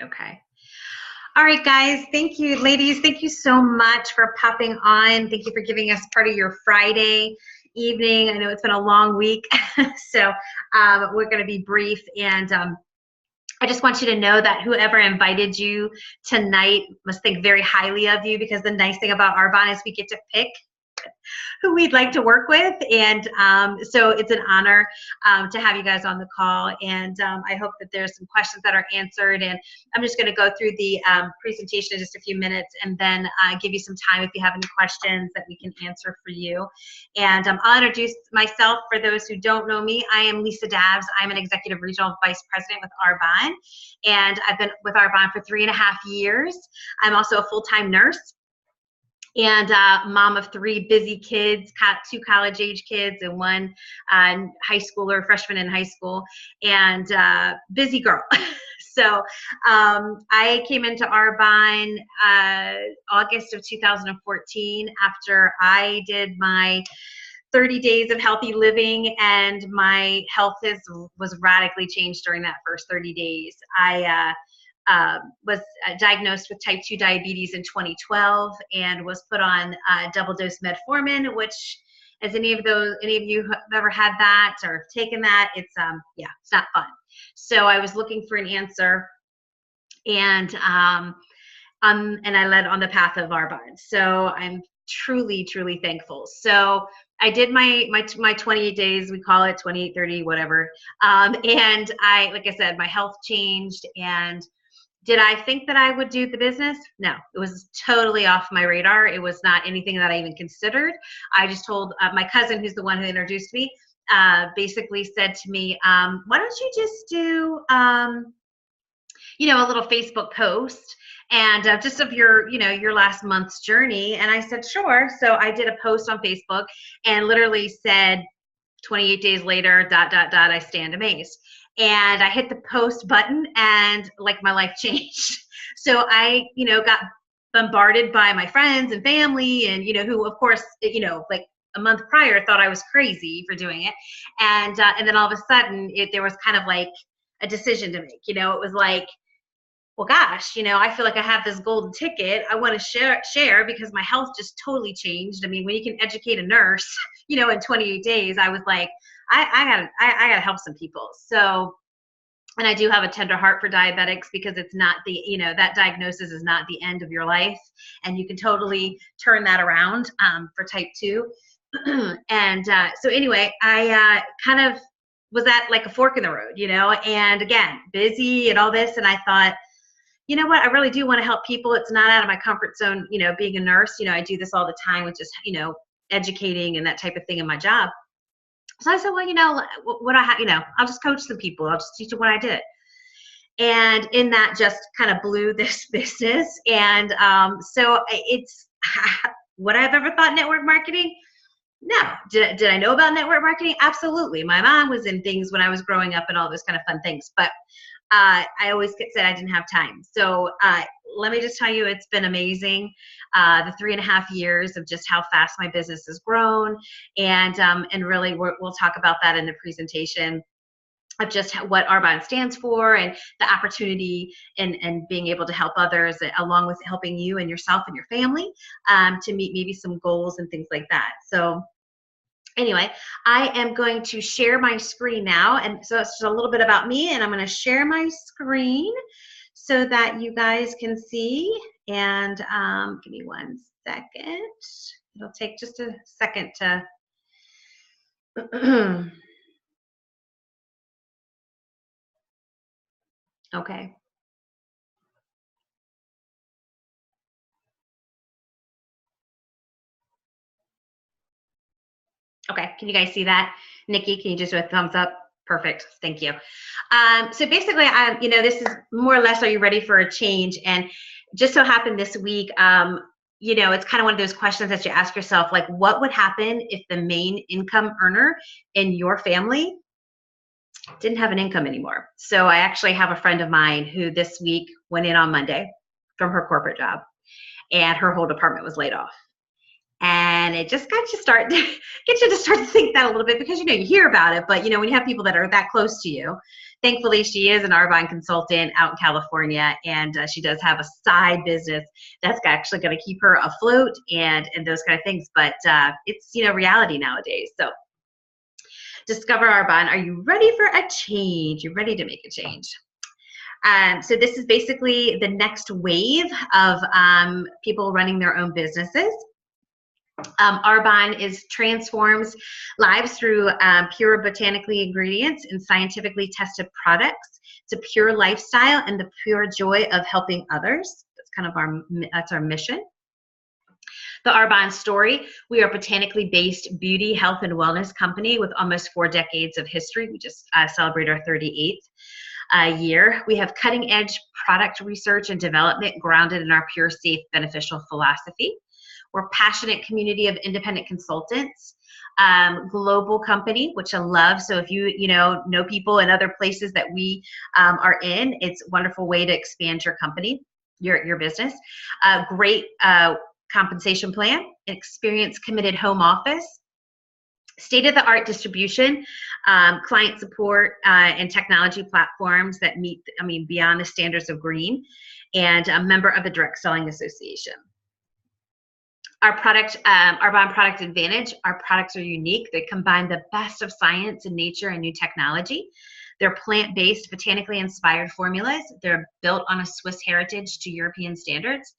Okay. All right, guys. Thank you, ladies. Thank you so much for popping on. Thank you for giving us part of your Friday evening. I know it's been a long week, so we're going to be brief. And I just want you to know that whoever invited you tonight must think very highly of you, because the nice thing about Arbonne is we get to pick who we'd like to work with. And so it's an honor to have you guys on the call. And I hope that there's some questions that are answered. And I'm just going to go through the presentation in just a few minutes, and then give you some time if you have any questions that we can answer for you. And I'll introduce myself for those who don't know me. I am Lisa Dabbs. I'm an Executive Regional Vice President with Arbonne. And I've been with Arbonne for 3.5 years. I'm also a full-time nurse and mom of 3 busy kids, 2 college-age kids and 1 high schooler, freshman in high school, and busy girl. So I came into Arbonne August of 2014 after I did my 30 days of healthy living, and my health was radically changed during that first 30 days. I was diagnosed with type 2 diabetes in 2012 and was put on double dose metformin, which, as any of you have ever had that or have taken that, it's not fun. So I was looking for an answer, and I led on the path of Arbonne. So I'm truly, truly thankful. So I did my 28 days, we call it 28, 30, whatever. And like I said, my health changed. And did I think that I would do the business? No, it was totally off my radar. It was not anything that I even considered. I just told my cousin, who's the one who introduced me, basically said to me, why don't you just do, a little Facebook post and just of your last month's journey. And I said, sure. So I did a post on Facebook and literally said, 28 days later, ... I stand amazed. And I hit the post button, and like my life changed. So I, got bombarded by my friends and family, and who, of course, like a month prior thought I was crazy for doing it. And then all of a sudden, there was kind of like a decision to make. It was like, well, gosh, I feel like I have this golden ticket. I want to share because my health just totally changed. I mean, when you can educate a nurse, in 28 days, I was like, I gotta help some people. So, and I do have a tender heart for diabetics, because it's not that diagnosis is not the end of your life, and you can totally turn that around for type 2. And so anyway, I kind of was at like a fork in the road, and again, busy and all this. And I thought, you know what, I really do want to help people. It's not out of my comfort zone, being a nurse. I do this all the time with just, educating and that type of thing in my job. So I said, well, what I'll just coach some people. I'll just teach them what I did. And in that just kind of blew this business. And so it's, would I have ever thought network marketing? No. Did I know about network marketing? Absolutely. My mom was in things when I was growing up and all those kind of fun things. But I always said I didn't have time. So let me just tell you, it's been amazing. The 3.5 years of just how fast my business has grown. And really, we'll talk about that in the presentation, of just what Arbonne stands for and the opportunity and being able to help others, along with helping you and yourself and your family to meet maybe some goals and things like that. So anyway, I am going to share my screen now. And so it's just a little bit about me, and I'm going to share my screen so that you guys can see. And give me 1 second. It'll take just a second to okay. Okay, can you guys see that? Nikki, can you just do a thumbs up? Perfect, thank you. So basically, this is more or less, are you ready for a change? And just so happened this week, it's kind of one of those questions that you ask yourself, like, what would happen if the main income earner in your family didn't have an income anymore? So I actually have a friend of mine who this week went in on Monday from her corporate job, and her whole department was laid off. And it just got you get you to start to think that a little bit, because you hear about it, but when you have people that are that close to you. Thankfully, she is an Arbonne consultant out in California, and she does have a side business that's actually going to keep her afloat and those kind of things. But it's reality nowadays. So discover Arbonne. Are you ready for a change? You're ready to make a change. So this is basically the next wave of people running their own businesses. Arbonne transforms lives through pure botanically ingredients and scientifically tested products. It's a pure lifestyle and the pure joy of helping others. That's kind of our mission. The Arbonne story: we are a botanically based beauty, health, and wellness company with almost 4 decades of history. We just celebrate our 38th year. We have cutting edge product research and development grounded in our pure, safe, beneficial philosophy. We're a passionate community of independent consultants, global company, which I love. So if you know people in other places that we are in, it's a wonderful way to expand your company, your business. Great compensation plan, experienced committed home office, state-of-the-art distribution, client support, and technology platforms that meet, beyond the standards of green, and a member of the Direct Selling Association. Our product, Arbonne Product Advantage, our products are unique. They combine the best of science and nature and new technology. They're plant-based, botanically inspired formulas. They're built on a Swiss heritage to European standards.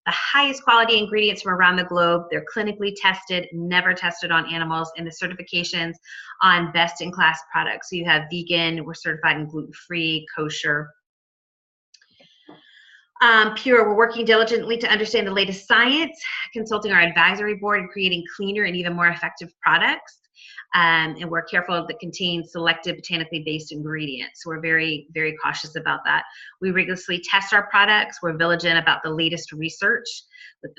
The highest quality ingredients from around the globe. They're clinically tested, never tested on animals, and the certifications on best-in-class products. So you have vegan, we're certified in gluten-free, kosher. Pure, we're working diligently to understand the latest science, consulting our advisory board, and creating cleaner and even more effective products. And we're careful that contains selected botanically based ingredients. So we're very, very cautious about that. We rigorously test our products. We're vigilant about the latest research with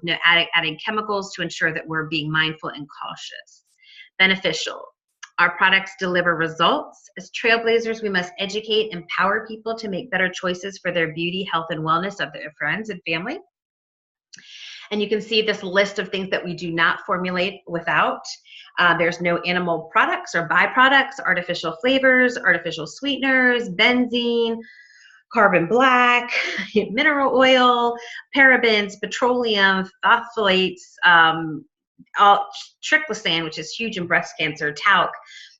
no adding chemicals to ensure that we're being mindful and cautious. Beneficial. Our products deliver results. As trailblazers, we must educate, empower people to make better choices for their beauty, health, and wellness of their friends and family. And you can see this list of things that we do not formulate without. There's no animal products or byproducts, artificial flavors, artificial sweeteners, benzene, carbon black, mineral oil, parabens, petroleum, phthalates, triclosan, which is huge in breast cancer, talc,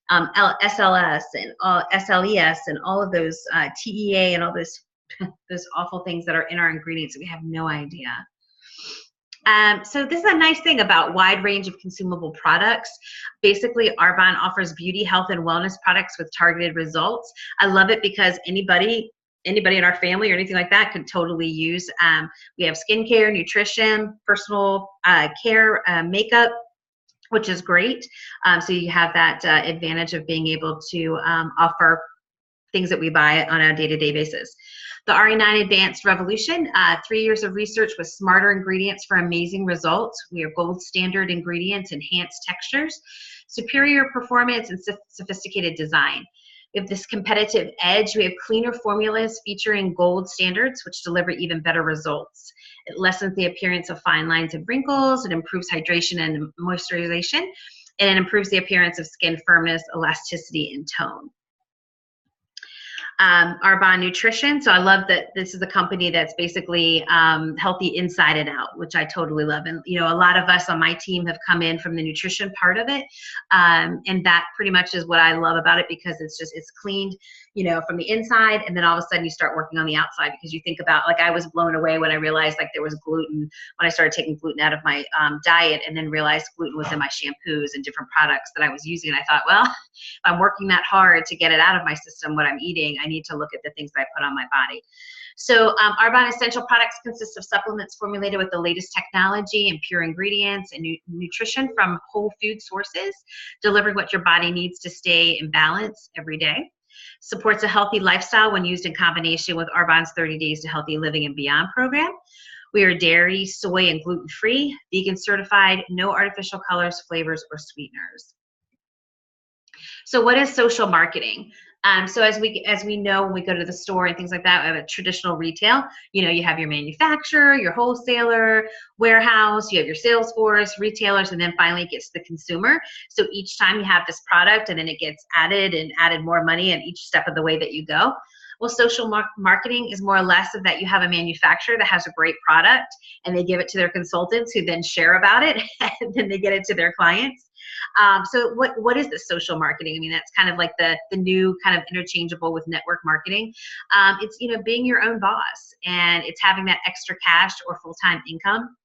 SLS and SLES, and all of those TEA and all those awful things that are in our ingredients that we have no idea. So this is a nice thing about wide range of consumable products. Basically, Arbonne offers beauty, health, and wellness products with targeted results. I love it because anybody in our family or anything like that could totally use. We have skincare, nutrition, personal care, makeup, which is great. So you have that advantage of being able to offer things that we buy on a day-to-day basis. The RE9 Advanced Revolution, 3 years of research with smarter ingredients for amazing results. We are gold standard ingredients, enhanced textures, superior performance, and sophisticated design. We have this competitive edge. We have cleaner formulas featuring gold standards, which deliver even better results. It lessens the appearance of fine lines and wrinkles. It improves hydration and moisturization, and it improves the appearance of skin firmness, elasticity, and tone. Arbonne Nutrition. So I love that this is a company that's basically healthy inside and out, which I totally love. And, a lot of us on my team have come in from the nutrition part of it. And that pretty much is what I love about it, because it's cleaned, from the inside. And then all of a sudden you start working on the outside, because you think about, like, I was blown away when I realized there was gluten, when I started taking gluten out of my diet, and then realized gluten was in my shampoos and different products that I was using. And I thought, well, if I'm working that hard to get it out of my system, what I'm eating, I need to look at the things that I put on my body. So Arbonne Essential Products consist of supplements formulated with the latest technology and pure ingredients and nutrition from whole food sources, delivering what your body needs to stay in balance every day. Supports a healthy lifestyle when used in combination with Arbonne's 30 Days to Healthy Living and Beyond program. We are dairy, soy, and gluten-free, vegan certified, no artificial colors, flavors, or sweeteners. So what is social marketing? So as we know, when we go to the store and things like that, we have a traditional retail. You have your manufacturer, your wholesaler, warehouse, you have your sales force, retailers, and then finally it gets to the consumer. So each time you have this product, and then it gets added and added more money at each step of the way that you go. Well, social marketing is more or less of that. You have a manufacturer that has a great product, and they give it to their consultants, who then share about it, and then they get it to their clients. So what is the social marketing? I mean, that's kind of like the new kind of interchangeable with network marketing. It's being your own boss, and it's having that extra cash or full-time income.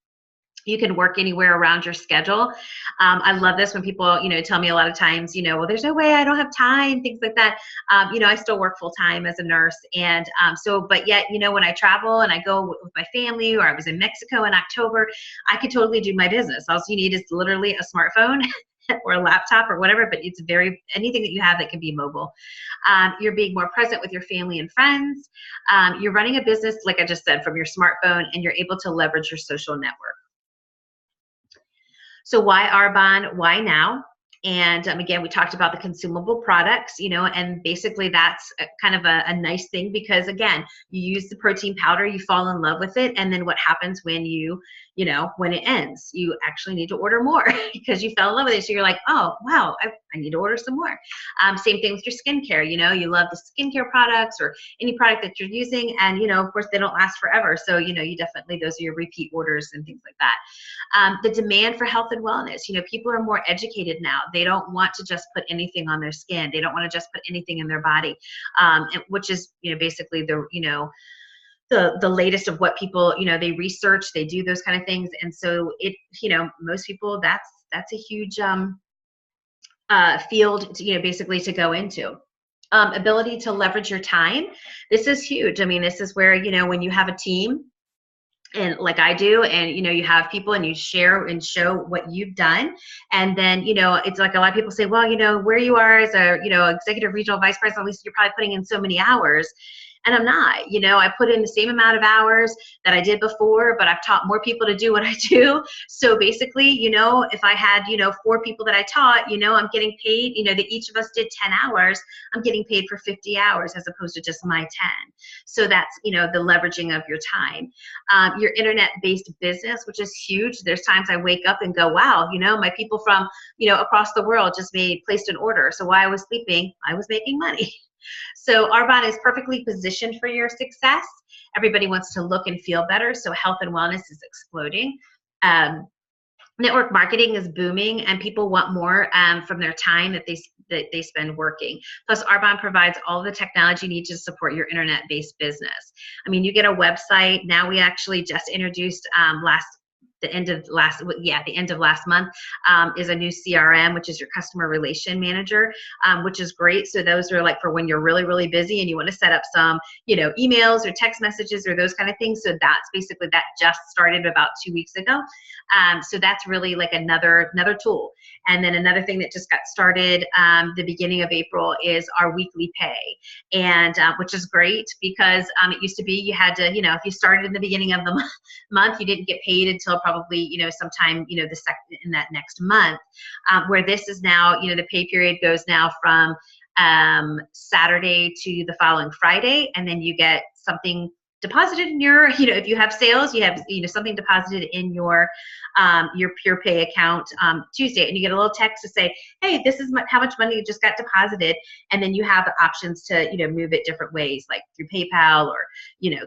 You can work anywhere around your schedule. I love this when people, tell me a lot of times, well, there's no way, I don't have time, things like that. I still work full time as a nurse. And but yet, when I travel and I go with my family, or I was in Mexico in October, I could totally do my business. All you need is literally a smartphone or a laptop or whatever, but it's anything that you have that can be mobile. You're being more present with your family and friends. You're running a business, like I just said, from your smartphone, and you're able to leverage your social network. So why Arbonne? Why now? And again, we talked about the consumable products, and basically that's kind of a nice thing, because again, you use the protein powder, you fall in love with it, and then what happens when when it ends? You actually need to order more because you fell in love with it. So you're like, oh, wow, I need to order some more. Same thing with your skincare. You love the skincare products or any product that you're using, and of course, they don't last forever. So you definitely, those are your repeat orders and things like that. The demand for health and wellness. People are more educated now. They don't want to just put anything on their skin. They don't want to just put anything in their body, which is basically the latest of what people they research, they do those kind of things. And so most people, that's a huge field to, basically to go into. Ability to leverage your time. This is huge. I mean, this is where when you have a team, and like I do, and you have people and you share and show what you've done, and then it's like a lot of people say, well, where you are as a executive regional vice president, at least you're probably putting in so many hours. And I'm not. I put in the same amount of hours that I did before, but I've taught more people to do what I do. So basically, if I had 4 people that I taught, I'm getting paid, that each of us did 10 hours, I'm getting paid for 50 hours as opposed to just my 10. So that's the leveraging of your time. Your internet-based business, which is huge. There's times I wake up and go, wow, my people from across the world just placed an order. So while I was sleeping, I was making money. So Arbonne is perfectly positioned for your success. Everybody wants to look and feel better, so health and wellness is exploding. Network marketing is booming, and people want more from their time that they spend working. Plus, Arbonne provides all the technology you need to support your internet-based business. I mean, you get a website. Now we actually just introduced the end of last month is a new CRM, which is your customer relation manager, which is great. So those are like for when you're really, really busy and you want to set up some, emails or text messages or those kind of things. So that's basically, that just started about 2 weeks ago. So that's really like another tool. And then another thing that just got started the beginning of April is our weekly pay, and which is great because it used to be you had to, if you started in the beginning of the month, you didn't get paid until probably, sometime, in that next month, where this is now, the pay period goes now from Saturday to the following Friday, and then you get something deposited in your, if you have sales, you have, something deposited in your Pure Pay account Tuesday, and you get a little text to say, hey, this is how much money you just got deposited, and then you have the options to, move it different ways, like through PayPal, or,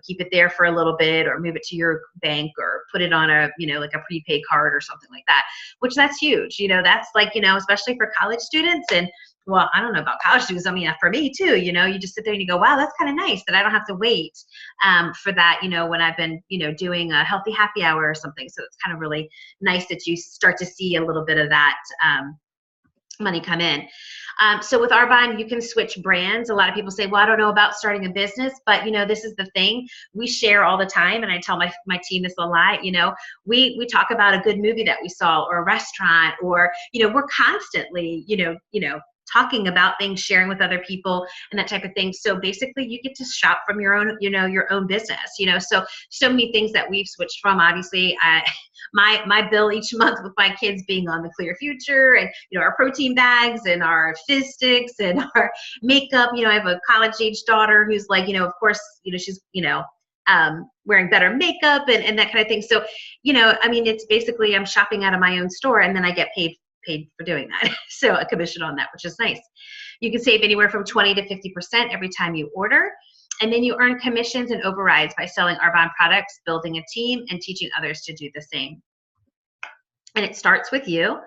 keep it there for a little bit, or move it to your bank, or put it on a, like a prepaid card or something like that, which that's huge. That's like, especially for college students. And well, I don't know about college students. I mean, for me too, you just sit there and you go, wow, that's kind of nice that I don't have to wait for that, when I've been, doing a healthy happy hour or something. So it's kind of really nice that you start to see a little bit of that money come in. So with Arbonne, you can switch brands. A lot of people say, well, I don't know about starting a business, but this is the thing. We share all the time, and I tell my team this a lot. We talk about a good movie that we saw, or a restaurant, or we're constantly talking about things, sharing with other people, and that type of thing. So basically, you get to shop from your own, your own business. So many things that we've switched from. Obviously, my bill each month with my kids being on the Clear Future, and our protein bags and our fizz sticks and our makeup. I have a college age daughter who's like, of course, she's wearing better makeup and that kind of thing. So, it's basically I'm shopping out of my own store, and then I get paid for doing that. So a commission on that, which is nice. You can save anywhere from 20 to 50% every time you order. And then you earn commissions and overrides by selling Arbonne products, building a team, and teaching others to do the same. And it starts with you.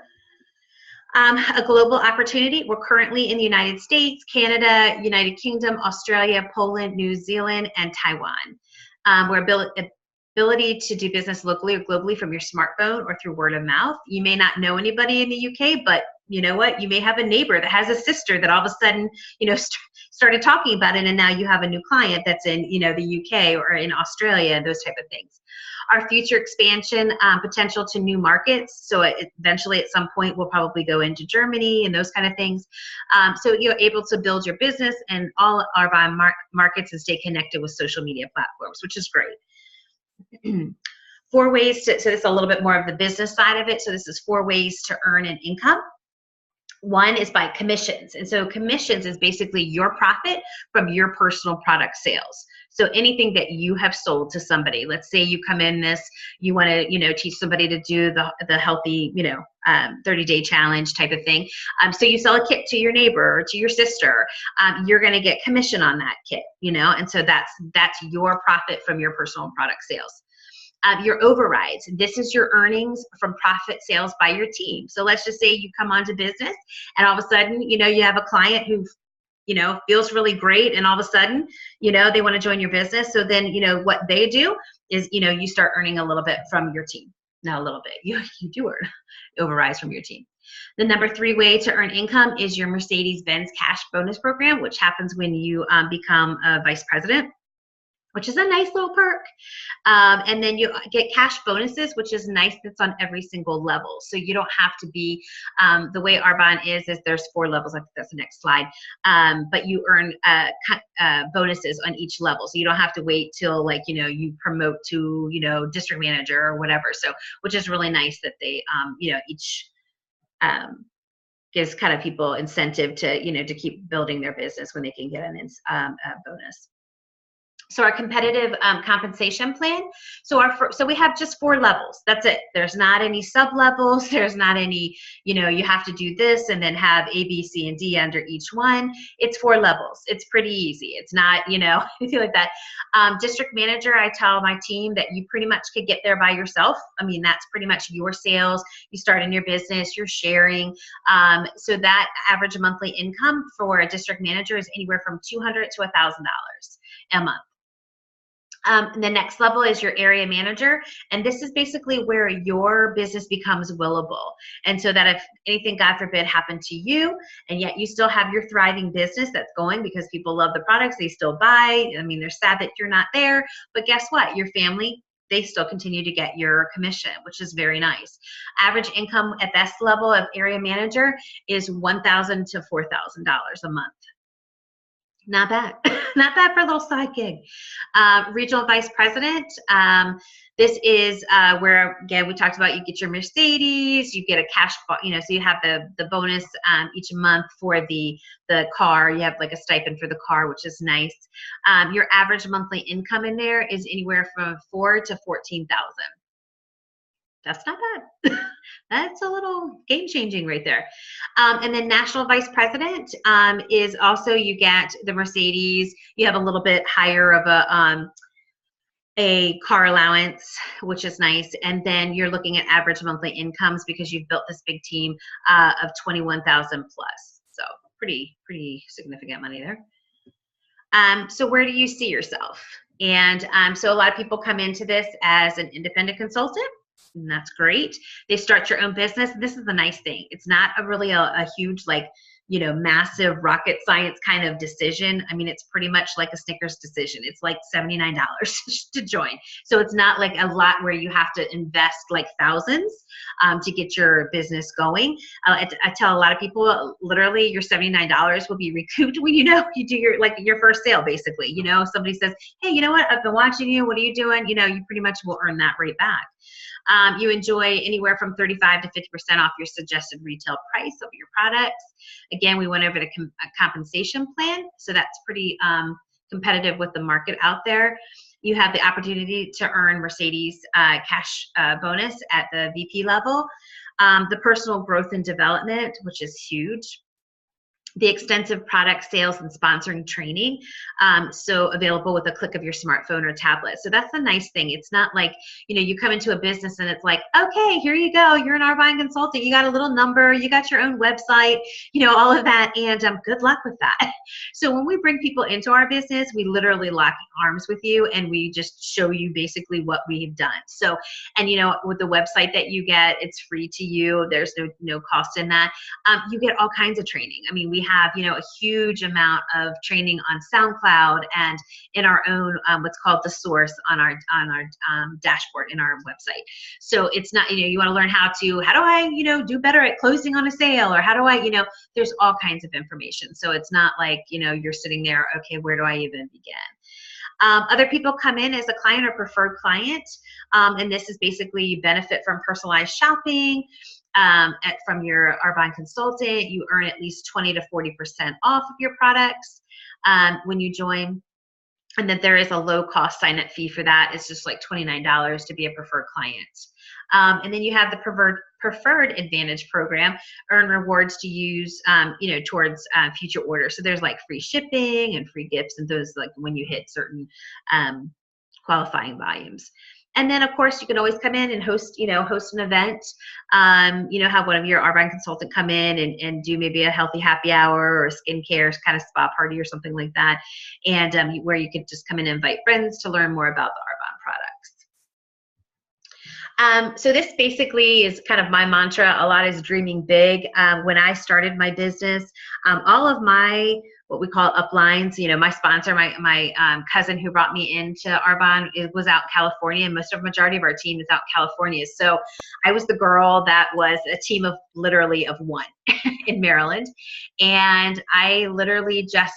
A global opportunity. We're currently in the United States, Canada, United Kingdom, Australia, Poland, New Zealand, and Taiwan. We're ability to do business locally or globally from your smartphone or through word of mouth. You may not know anybody in the UK, but you know what? You may have a neighbor that has a sister that all of a sudden, started talking about it, and now you have a new client that's in, the UK or in Australia, those type of things. Our future expansion potential to new markets. So eventually at some point we'll probably go into Germany and those kind of things. So you're able to build your business and all Arbonne markets and stay connected with social media platforms, which is great. 4 ways to, so this is a little bit more of the business side of it. So this is 4 ways to earn an income. One is by commissions. And so commissions is basically your profit from your personal product sales. So anything that you have sold to somebody, let's say you come in you want to, teach somebody to do the healthy, 30-day challenge type of thing. So you sell a kit to your neighbor or to your sister, you're going to get commission on that kit, and so that's your profit from your personal product sales. Your overrides. This is your earnings from profit sales by your team. So let's just say you come onto business and all of a sudden, you have a client who, feels really great, and all of a sudden, they want to join your business. So then, what they do is, you start earning a little bit from your team. Not a little bit, you do earn overrides from your team. The number 3 way to earn income is your Mercedes-Benz cash bonus program, which happens when you become a vice president, which is a nice little perk. And then you get cash bonuses, which is nice. That's on every single level. So you don't have to be, the way Arbonne is there's 4 levels. I think that's the next slide. But you earn bonuses on each level. So you don't have to wait till you promote to, district manager or whatever. So, which is really nice that they, each gives kind of people incentive to, to keep building their business when they can get a bonus. So our competitive compensation plan. So we have just 4 levels. That's it. There's not any sub levels. There's not any, you have to do this and then have A, B, C, and D under each one. It's 4 levels. It's pretty easy. It's not, anything like that. District manager, I tell my team that you pretty much could get there by yourself. I mean, that's pretty much your sales. You start in your business, you're sharing. So that average monthly income for a district manager is anywhere from $200 to $1,000 a month. The next level is your area manager, and this is basically where your business becomes willable. And so that if anything, God forbid, happened to you, and yet you still have your thriving business that's going because people love the products, they still buy. I mean, they're sad that you're not there, but guess what? Your family, they still continue to get your commission, which is very nice. Average income at this level of area manager is $1,000 to $4,000 a month. Not bad. Not bad for a little side gig. Regional vice president. This is where, again, we talked about you get your Mercedes, you get a cash, so you have the bonus each month for the car. You have like a stipend for the car, which is nice. Your average monthly income in there is anywhere from $4,000 to $14,000. That's not bad. That's a little game-changing right there. And then national vice president is also, you get the Mercedes. You have a little bit higher of a car allowance, which is nice. And then you're looking at average monthly incomes because you've built this big team of 21,000 plus. So pretty significant money there. So where do you see yourself? And so a lot of people come into this as an independent consultant. And that's great. They start your own business. This is the nice thing. It's not a huge massive rocket science kind of decision. I mean, it's pretty much like a Snickers decision. It's like $79 to join. So it's not like a lot where you have to invest like thousands to get your business going. I tell a lot of people, literally your $79 will be recouped when you do your first sale, basically. Somebody says, hey, you know what? I've been watching you. What are you doing? You pretty much will earn that right back. You enjoy anywhere from 35 to 50% off your suggested retail price of your products. Again, we went over the compensation plan, so that's pretty competitive with the market out there. You have the opportunity to earn Mercedes cash bonus at the VP level, the personal growth and development, which is huge. The extensive product sales and sponsoring training, so available with a click of your smartphone or tablet. So that's the nice thing. It's not like, you come into a business and it's like, okay, here you go. You're an Arbonne consultant. You got a little number. You got your own website, all of that. And good luck with that. So when we bring people into our business, we literally lock arms with you and we just show you basically what we've done. So, and with the website that you get, it's free to you. There's no cost in that. You get all kinds of training. I mean, we have, a huge amount of training on SoundCloud and in our own, what's called the source on our dashboard in our website. So it's not, you want to learn how do I, do better at closing on a sale, or how do I, there's all kinds of information. So it's not like, you're sitting there, okay, where do I even begin? Other people come in as a client or preferred client, and this is basically you benefit from personalized shopping. From your Arbonne consultant, you earn at least 20 to 40% off of your products when you join. And that there is a low cost sign up fee for that. It's just like $29 to be a preferred client. And then you have the preferred advantage program, earn rewards to use, towards future orders. So there's like free shipping and free gifts and those like when you hit certain qualifying volumes. And then, of course, you can always come in and host an event, have one of your Arbonne consultant come in and do maybe a healthy happy hour or a skincare kind of spa party or something like that. And where you could just come in and invite friends to learn more about the Arbonne products. So this basically is kind of my mantra. A lot is dreaming big. When I started my business, all of my what we call uplines, my sponsor, my cousin who brought me into Arbonne was out in California, and majority of our team is out in California. So I was the girl that was a team of literally of one in Maryland. And I literally just,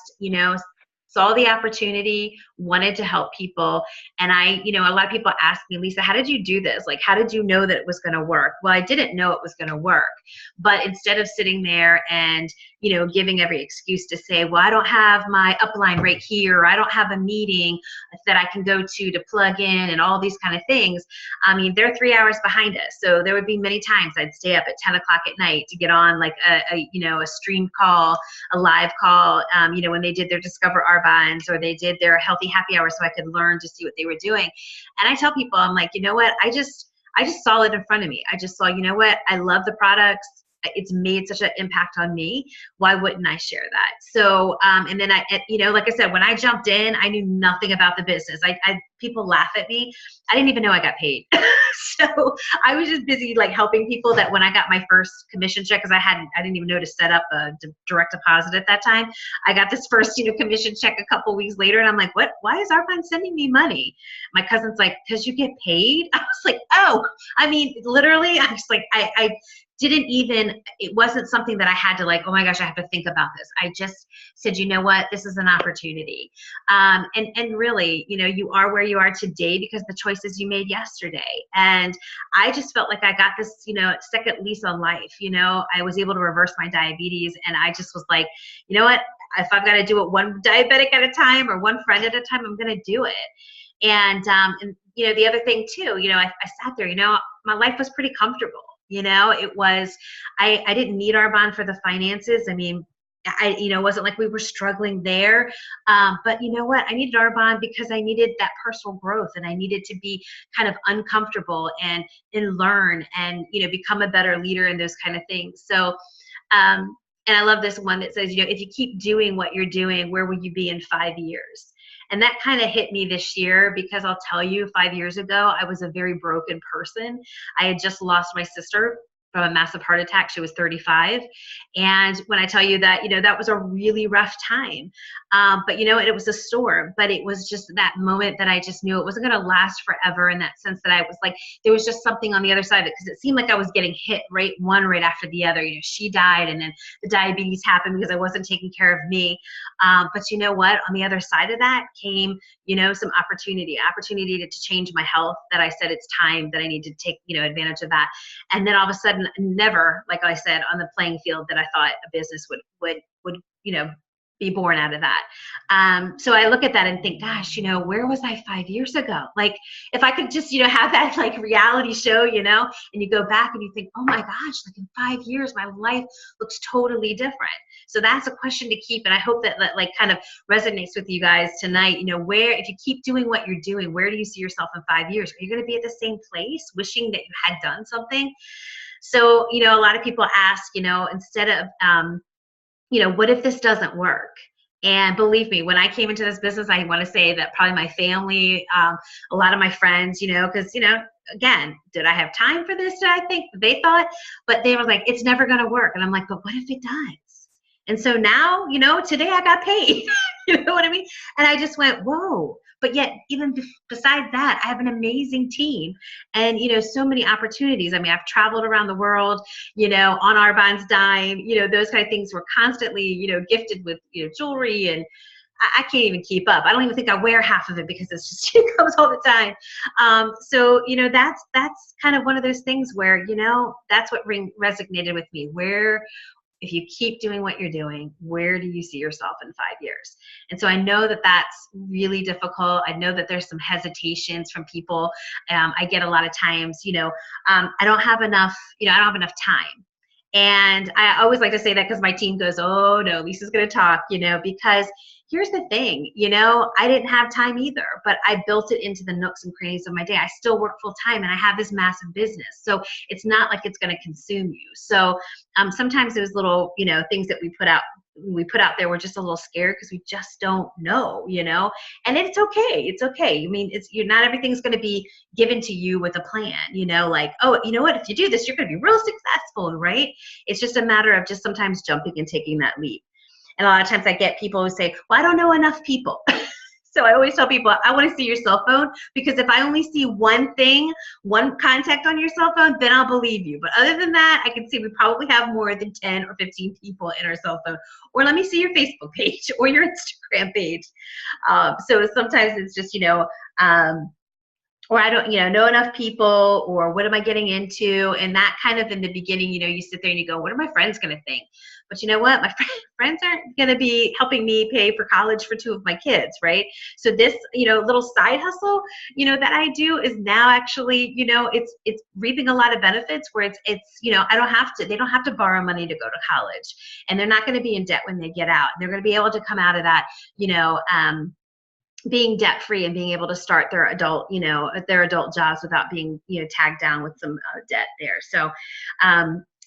saw the opportunity, wanted to help people. And a lot of people ask me, Lisa, how did you do this? Like, how did you know that it was going to work? Well, I didn't know it was going to work. But instead of sitting there and, giving every excuse to say, well, I don't have my upline right here, or I don't have a meeting that I can go to plug in and all these kind of things. I mean, they're 3 hours behind us. So there would be many times I'd stay up at 10 o'clock at night to get on like a streamed call, a live call, when they did their Discover Arbonnes or they did their healthy happy hour so I could learn to see what they were doing. And I tell people, I'm like, you know what? I just saw it in front of me. I just saw, I love the products. It's made such an impact on me. Why wouldn't I share that? So, and then like I said, when I jumped in, I knew nothing about the business. People laugh at me. I didn't even know I got paid. So I was just busy like helping people that when I got my first commission check, because I didn't even know to set up a direct deposit at that time. I got this first, commission check a couple weeks later, and I'm like, what? Why is Arbonne sending me money? My cousin's like, because you get paid. I was like, oh, I mean, literally, I was like, I it wasn't something that I had to like, oh my gosh, I have to think about this. I just said, you know what, this is an opportunity. And really, you are where you are today because the choices you made yesterday. And I just felt like I got this, second lease on life. I was able to reverse my diabetes, and I just was like, you know what, if I've got to do it one diabetic at a time or one friend at a time, I'm going to do it. And the other thing too, I sat there, my life was pretty comfortable. It was, I didn't need Arbonne for the finances. I mean, it wasn't like we were struggling there. But you know what? I needed Arbonne because I needed that personal growth, and I needed to be kind of uncomfortable and learn and, become a better leader and those kind of things. So, and I love this one that says, if you keep doing what you're doing, where will you be in 5 years? And that kind of hit me this year because I'll tell you, 5 years ago, I was a very broken person. I had just lost my sister from a massive heart attack. She was 35. And when I tell you that, that was a really rough time. But, it was a storm, but it was just that moment that I just knew it wasn't going to last forever, in that sense that I was like, there was just something on the other side of it, because it seemed like I was getting hit one right after the other. She died, and then the diabetes happened because I wasn't taking care of me. But you know what? On the other side of that came, some opportunity to change my health, that I said it's time that I need to take, advantage of that. And then all of a sudden, never, like I said, on the playing field that I thought a business would be born out of that. So I look at that and think, gosh, where was I 5 years ago? Like, if I could just, have that like reality show, and you go back and you think, oh my gosh, like in 5 years, my life looks totally different. So that's a question to keep. And I hope that like kind of resonates with you guys tonight. Where, if you keep doing what you're doing, where do you see yourself in 5 years? Are you going to be at the same place, wishing that you had done something? So, a lot of people ask, instead of, what if this doesn't work? And believe me, when I came into this business, I want to say that probably my family, a lot of my friends, because, again, did I have time for this? Did I think they thought? But they were like, it's never going to work. And I'm like, but what if it does? And so now, today I got paid. You know what I mean? And I just went, whoa. But yet, even besides that, I have an amazing team and, so many opportunities. I mean, I've traveled around the world, on Arbonne's dime, those kind of things. We're constantly, gifted with, jewelry, and I can't even keep up. I don't even think I wear half of it because it's just, it comes all the time. So, that's kind of one of those things where, that's what resonated with me. Where, if you keep doing what you're doing, where do you see yourself in 5 years? And so I know that that's really difficult. I know that there's some hesitations from people. I get a lot of times, I don't have enough, I don't have enough time. And I always like to say that because my team goes, oh no, Lisa's going to talk, because here's the thing, I didn't have time either, but I built it into the nooks and crannies of my day. I still work full time and I have this massive business. So it's not like it's going to consume you. So sometimes those little, things that we put out there, we're just a little scared because we just don't know, and it's okay. It's okay. I mean, not everything's going to be given to you with a plan, like, oh, you know what, if you do this, you're going to be real successful, right? It's just a matter of just sometimes jumping and taking that leap. And a lot of times I get people who say, well, I don't know enough people. So I always tell people, I want to see your cell phone, because if I only see one thing, one contact on your cell phone, then I'll believe you. But other than that, I can see we probably have more than 10 or 15 people in our cell phone. Or let me see your Facebook page or your Instagram page. So sometimes it's just, or I don't, know enough people, or what am I getting into? And that kind of in the beginning, you sit there and you go, what are my friends going to think? But you know what? My friends aren't going to be helping me pay for college for 2 of my kids, right? So this, little side hustle, that I do is now actually, it's reaping a lot of benefits where it's, they don't have to borrow money to go to college, and they're not going to be in debt when they get out. They're going to be able to come out of that, being debt free and being able to start their adult jobs without being, tagged down with some debt there. So,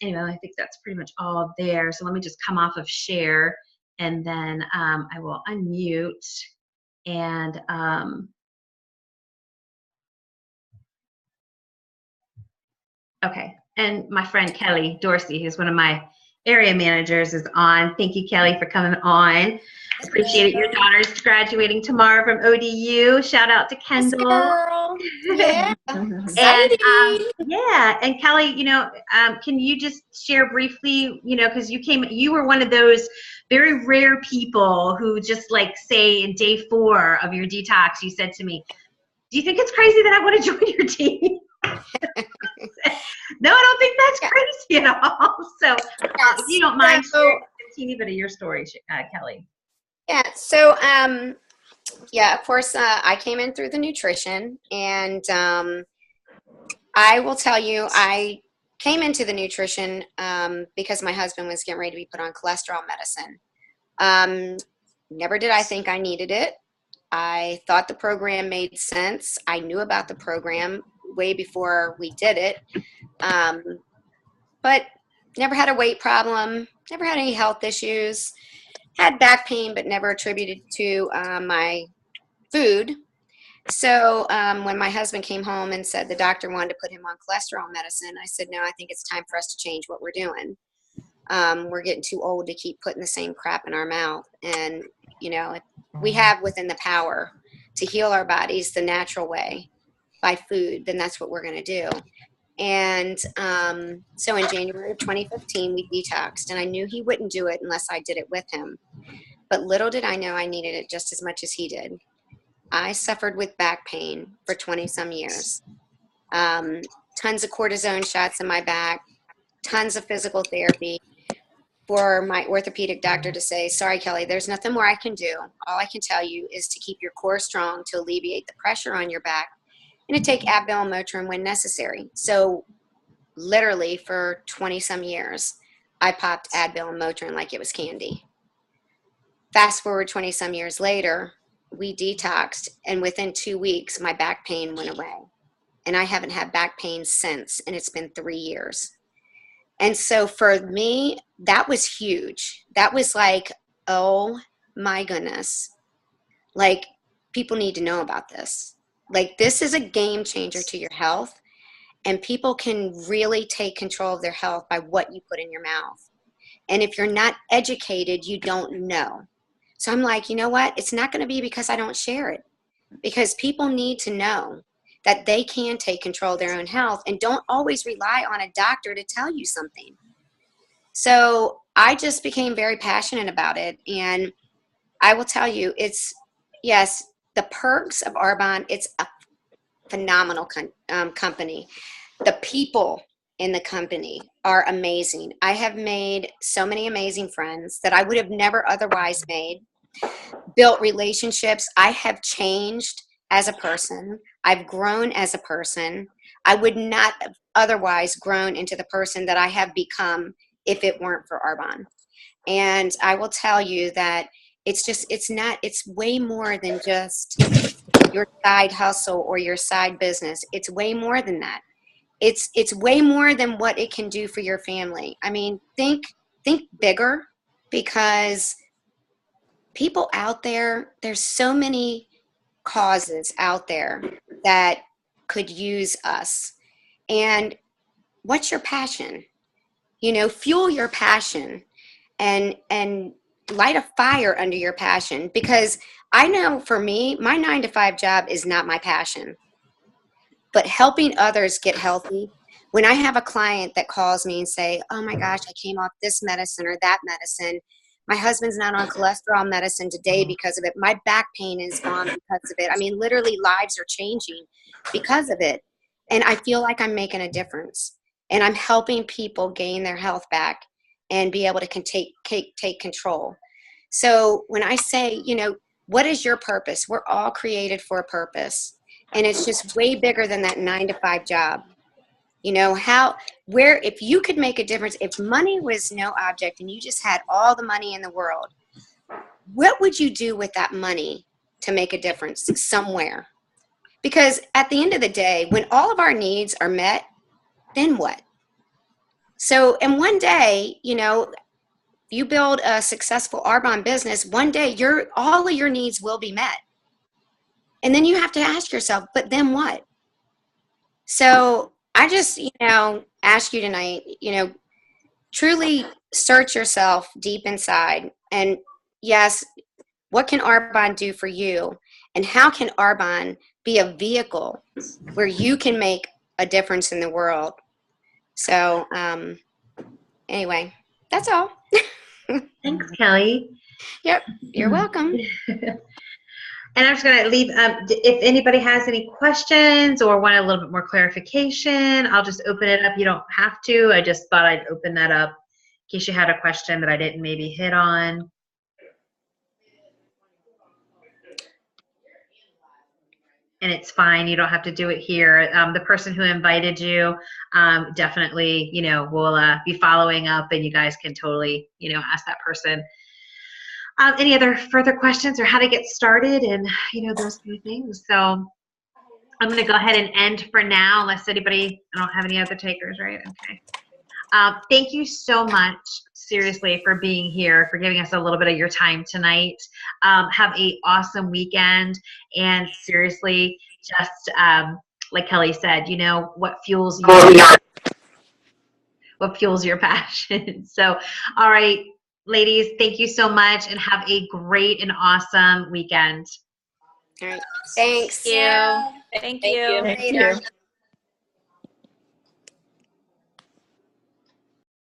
anyway, I think that's pretty much all there. So let me just come off of share, and then I will unmute and okay. And my friend Kelly Dorsey, who's one of my area managers, is on. Thank you, Kelly, for coming on. Appreciate it. Your daughter's graduating tomorrow from ODU. Shout out to Kendall. Yeah. And Kelly, can you just share briefly, because you were one of those very rare people who just like say in day 4 of your detox, you said to me, do you think it's crazy that I want to join your team? No, I don't think that's crazy at all. So if you don't mind sharing a teeny bit of your story, Kelly. Yeah. So, of course, I came in through the nutrition, and I will tell you, I came into the nutrition because my husband was getting ready to be put on cholesterol medicine. Never did I think I needed it. I thought the program made sense. I knew about the program way before we did it, but never had a weight problem, never had any health issues, had back pain, but never attributed to my food. So when my husband came home and said the doctor wanted to put him on cholesterol medicine, I said, no, I think it's time for us to change what we're doing. We're getting too old to keep putting the same crap in our mouth. And, you know, if we have within the power to heal our bodies the natural way by food, then that's what we're going to do. And so in January of 2015, we detoxed, and I knew he wouldn't do it unless I did it with him. But little did I know I needed it just as much as he did. I suffered with back pain for 20 some years. Tons of cortisone shots in my back, tons of physical therapy, for my orthopedic doctor to say, sorry, Kelly, there's nothing more I can do. All I can tell you is to keep your core strong to alleviate the pressure on your back and to take Advil and Motrin when necessary. So literally for 20 some years, I popped Advil and Motrin like it was candy. Fast forward 20 some years later, we detoxed, and within 2 weeks, my back pain went away. And I haven't had back pain since, and it's been 3 years. And so for me, that was huge. That was like, oh my goodness. Like, people need to know about this. Like, this is a game changer to your health, and people can really take control of their health by what you put in your mouth. And if you're not educated, you don't know. So I'm like, you know what? It's not going to be because I don't share it, because people need to know that they can take control of their own health and don't always rely on a doctor to tell you something. So I just became very passionate about it. And I will tell you, it's, yes, the perks of Arbonne, it's a phenomenal company. The people in the company are amazing. I have made so many amazing friends that I would have never otherwise made, built relationships. I have changed as a person. I've grown as a person. I would not have otherwise grown into the person that I have become if it weren't for Arbonne. And I will tell you that it's way more than just your side hustle or your side business. It's way more than that. It's way more than what it can do for your family. I mean, think bigger, because people out there, there's so many causes out there that could use us. And what's your passion? You know, fuel your passion and light a fire under your passion, because I know for me, my 9-to-5 job is not my passion, but helping others get healthy. When I have a client that calls me and say, oh my gosh, I came off this medicine or that medicine, my husband's not on cholesterol medicine today because of it, my back pain is gone because of it. I mean, literally lives are changing because of it. And I feel like I'm making a difference, and I'm helping people gain their health back and be able to take control. So when I say, you know, what is your purpose? We're all created for a purpose. And it's just way bigger than that 9-to-5 job. You know, if you could make a difference, if money was no object and you just had all the money in the world, what would you do with that money to make a difference somewhere? Because at the end of the day, when all of our needs are met, then what? So, and one day, you know, you build a successful Arbonne business, one day all of your needs will be met. And then you have to ask yourself, but then what? So I just, you know, ask you tonight, you know, truly search yourself deep inside. And yes, what can Arbonne do for you? And how can Arbonne be a vehicle where you can make a difference in the world? So anyway, that's all. Thanks, Kelly. Yep, you're welcome. And I'm just going to leave, if anybody has any questions or want a little bit more clarification, I'll just open it up. You don't have to. I just thought I'd open that up in case you had a question that I didn't maybe hit on. And it's fine. You don't have to do it here. The person who invited you definitely, you know, will be following up, and you guys can totally, you know, ask that person any other further questions or how to get started and, you know, those kind of things. So I'm going to go ahead and end for now, unless anybody, I don't have any other takers, right? Okay. Thank you so much, seriously for being here, for giving us a little bit of your time tonight. Have a awesome weekend, and seriously, just like Kelly said, you know, what fuels your passion. So, all right, ladies, thank you so much, and have a great and awesome weekend. All right. Thanks. Thank you. Thank you. Later.